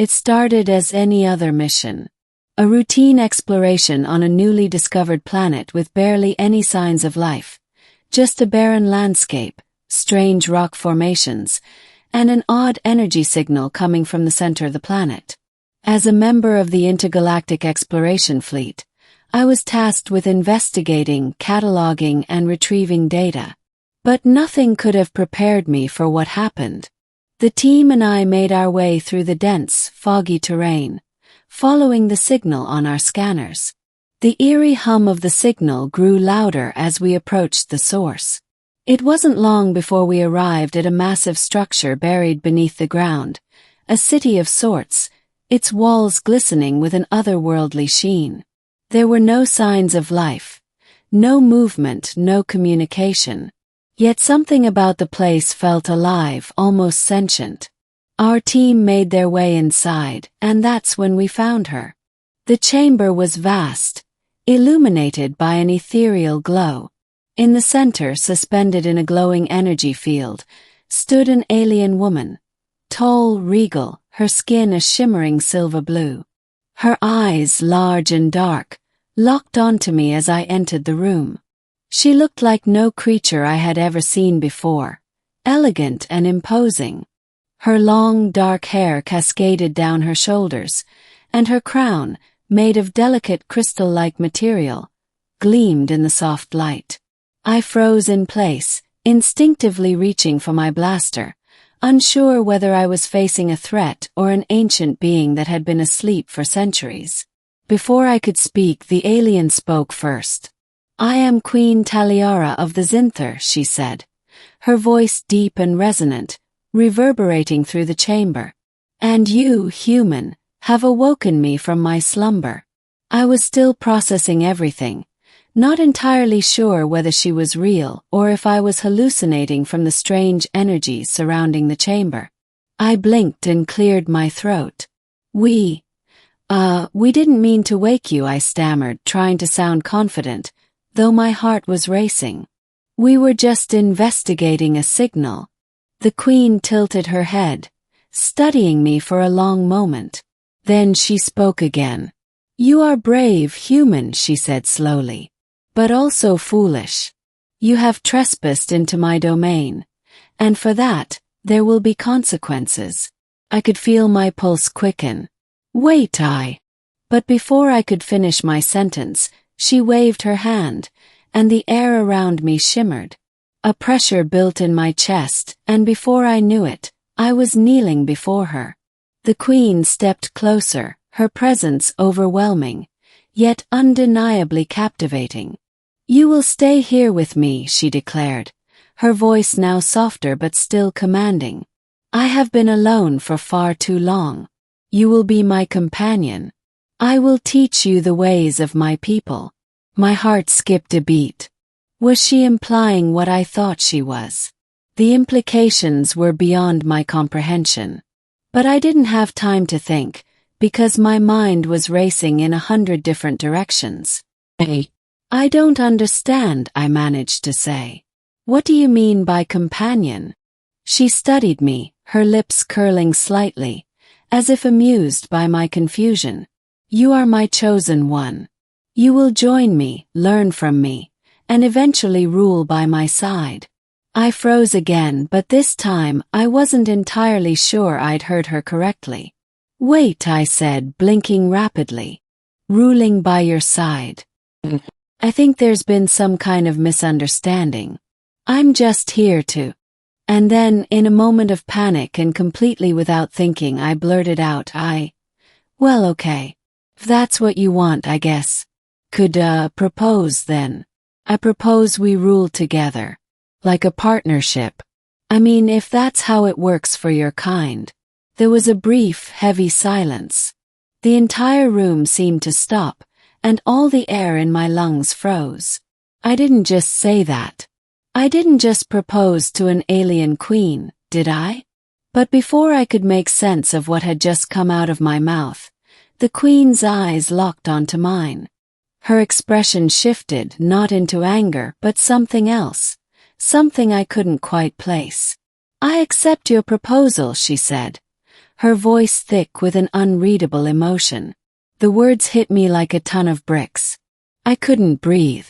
It started as any other mission. A routine exploration on a newly discovered planet with barely any signs of life. Just a barren landscape, strange rock formations, and an odd energy signal coming from the center of the planet. As a member of the Intergalactic Exploration Fleet, I was tasked with investigating, cataloging, and retrieving data. But nothing could have prepared me for what happened. The team and I made our way through the dense, foggy terrain, following the signal on our scanners. The eerie hum of the signal grew louder as we approached the source. It wasn't long before we arrived at a massive structure buried beneath the ground, a city of sorts, its walls glistening with an otherworldly sheen. There were no signs of life, no movement, no communication. Yet something about the place felt alive, almost sentient. Our team made their way inside, and that's when we found her. The chamber was vast, illuminated by an ethereal glow. In the center, suspended in a glowing energy field, stood an alien woman. Tall, regal, her skin a shimmering silver blue. Her eyes, large and dark, locked onto me as I entered the room. She looked like no creature I had ever seen before, elegant and imposing. Her long, dark hair cascaded down her shoulders, and her crown, made of delicate crystal-like material, gleamed in the soft light. I froze in place, instinctively reaching for my blaster, unsure whether I was facing a threat or an ancient being that had been asleep for centuries. Before I could speak, the alien spoke first. "I am Queen Taliara of the Zinther," she said, her voice deep and resonant, reverberating through the chamber. "And you, human, have awoken me from my slumber." I was still processing everything, not entirely sure whether she was real or if I was hallucinating from the strange energies surrounding the chamber. I blinked and cleared my throat. We didn't mean to wake you," I stammered, trying to sound confident, though my heart was racing. "We were just investigating a signal." The Queen tilted her head, studying me for a long moment. Then she spoke again. "You are brave, human," she said slowly, "but also foolish. You have trespassed into my domain, and for that, there will be consequences." I could feel my pulse quicken. "Wait, But before I could finish my sentence, she waved her hand, and the air around me shimmered. A pressure built in my chest, and before I knew it, I was kneeling before her. The Queen stepped closer, her presence overwhelming, yet undeniably captivating. "You will stay here with me," she declared, her voice now softer but still commanding. "I have been alone for far too long. You will be my companion. I will teach you the ways of my people." My heart skipped a beat. Was she implying what I thought she was? The implications were beyond my comprehension. But I didn't have time to think, because my mind was racing in 100 different directions. "I don't understand," I managed to say. "What do you mean by companion?" She studied me, her lips curling slightly, as if amused by my confusion. "You are my chosen one. You will join me, learn from me, and eventually rule by my side." I froze again, but this time I wasn't entirely sure I'd heard her correctly. "Wait," I said, blinking rapidly. "Ruling by your side. I think there's been some kind of misunderstanding. I'm just here to..." And then, in a moment of panic and completely without thinking, I blurted out, "Well, okay. If that's what you want, I guess. Could, propose then. I propose we rule together. Like a partnership. I mean, if that's how it works for your kind." There was a brief, heavy silence. The entire room seemed to stop, and all the air in my lungs froze. I didn't just say that. I didn't just propose to an alien queen, did I? But before I could make sense of what had just come out of my mouth, the Queen's eyes locked onto mine. Her expression shifted, not into anger, but something else. Something I couldn't quite place. "I accept your proposal," she said, her voice thick with an unreadable emotion. The words hit me like a ton of bricks. I couldn't breathe.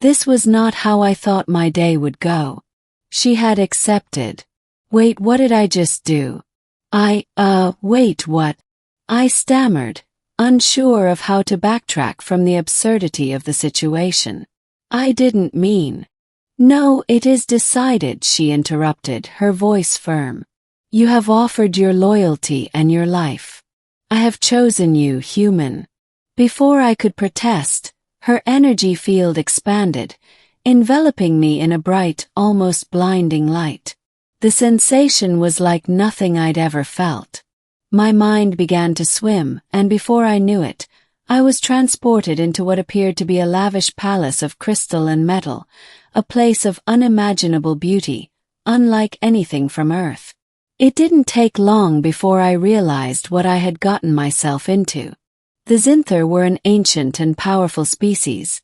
This was not how I thought my day would go. She had accepted. Wait, what did I just do? Wait, what? I stammered, unsure of how to backtrack from the absurdity of the situation. I didn't mean. No, it is decided, she interrupted, her voice firm. You have offered your loyalty and your life. I have chosen you, human. Before I could protest, her energy field expanded, enveloping me in a bright, almost blinding light. The sensation was like nothing I'd ever felt. My mind began to swim, and before I knew it, I was transported into what appeared to be a lavish palace of crystal and metal, a place of unimaginable beauty, unlike anything from Earth. It didn't take long before I realized what I had gotten myself into. The Zinther were an ancient and powerful species,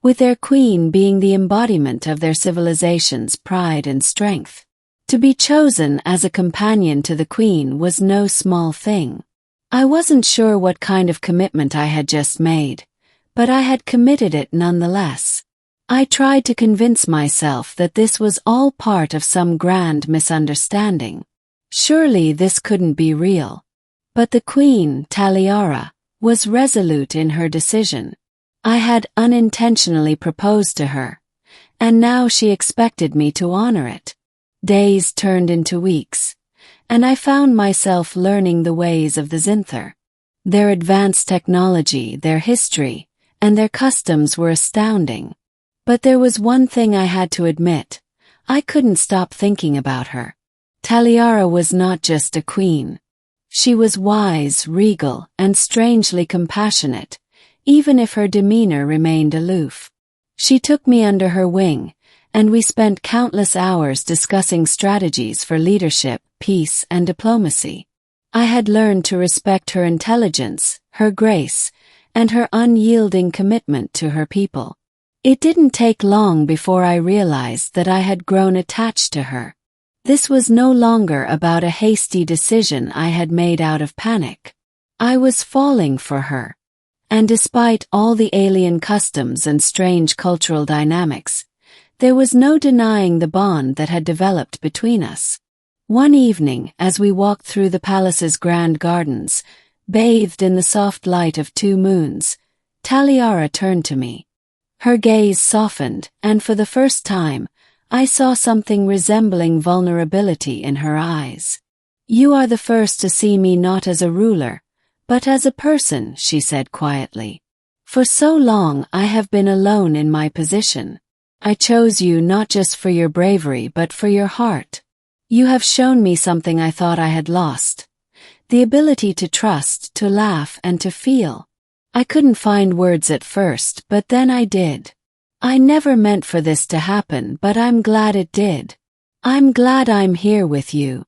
with their queen being the embodiment of their civilization's pride and strength. To be chosen as a companion to the queen was no small thing. I wasn't sure what kind of commitment I had just made, but I had committed it nonetheless. I tried to convince myself that this was all part of some grand misunderstanding. Surely this couldn't be real. But the queen, Taliara, was resolute in her decision. I had unintentionally proposed to her, and now she expected me to honor it. Days turned into weeks, and I found myself learning the ways of the Zinther. Their advanced technology, their history, and their customs were astounding. But there was one thing I had to admit. I couldn't stop thinking about her. Taliara was not just a queen. She was wise, regal, and strangely compassionate, even if her demeanor remained aloof. She took me under her wing, and we spent countless hours discussing strategies for leadership, peace, and diplomacy. I had learned to respect her intelligence, her grace, and her unyielding commitment to her people. It didn't take long before I realized that I had grown attached to her. This was no longer about a hasty decision I had made out of panic. I was falling for her. And despite all the alien customs and strange cultural dynamics, there was no denying the bond that had developed between us. One evening, as we walked through the palace's grand gardens, bathed in the soft light of 2 moons, Taliara turned to me. Her gaze softened, and for the first time, I saw something resembling vulnerability in her eyes. You are the first to see me not as a ruler, but as a person, she said quietly. For so long I have been alone in my position. I chose you not just for your bravery but for your heart. You have shown me something I thought I had lost. The ability to trust, to laugh, and to feel. I couldn't find words at first, but then I did. I never meant for this to happen, but I'm glad it did. I'm glad I'm here with you.